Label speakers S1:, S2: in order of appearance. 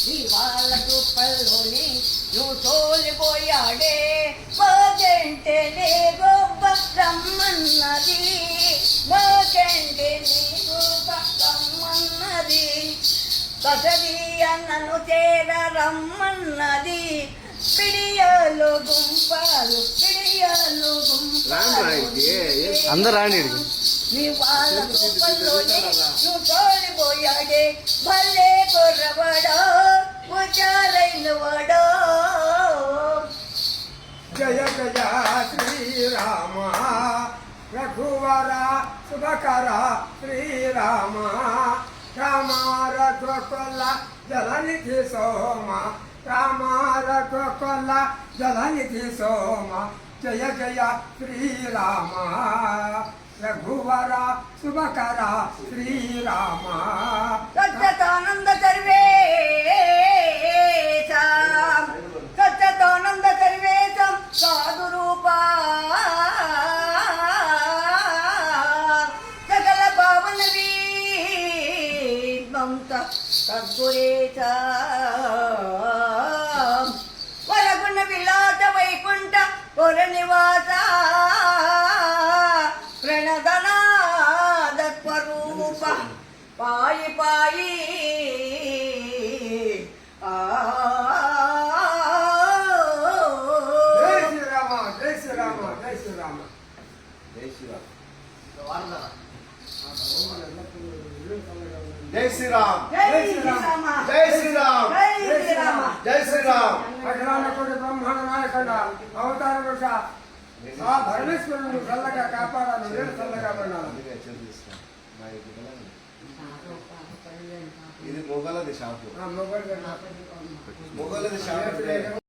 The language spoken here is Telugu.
S1: ఇవాళ కుప్పల్లోని నువ్వు తోలిపోయాడే మాకంటే నీ గొప్ప రమ్మన్నది మాకంటే నీ గొప్ప రమ్మన్నది కసది అన్నను చేర రమ్మన్నది పిడియాలు గుంపాలు పిడియాలు
S2: అందరూ రాండి
S1: నీ వాళ్ళ కుప్పల్లోనే నువ్వు తోలిపోయాడే భలే కుర్రవాడో ఉచారైన వాడో.
S3: జయ జయ శ్రీరామ రఘువర శుభకర శ్రీరామ రామ రఘుకొల్ల జలనిధి సోమ రామ రఘుకొల్ల జలనిధి సోమ జయ జయ శ్రీరామ రఘువర శుభకర శ్రీరామ.
S1: సత్యతానంద సర్వేశం సత్యతానంద సర్వేశం సాధు రూపా సకల పావన వీమంత సద్గురేశ వరగుణ విలాస వైకుంఠ పుర నివాస ప్రణదనాద స్వరూప పాయి పాయి
S3: జై శ్రీరామ జై శ్రీరామ జై శ్రీరామ
S2: జై శ్రీరామ్
S3: జై శ్రీరామ్
S1: జై శ్రీరామ
S2: జై శ్రీరామ్
S1: జై శ్రీరామ
S2: జై శ్రీరామ్
S3: అఖిలాండకోటి బ్రహ్మాండ నాయకుడ అవతార పురుష ఆ పరమేశ్వరుని చల్లగా కాపాడాలి నేను చల్లగా పడాలి.
S2: ఇది మొగలది షాపు
S3: మొగలు
S2: మొగలది షాపు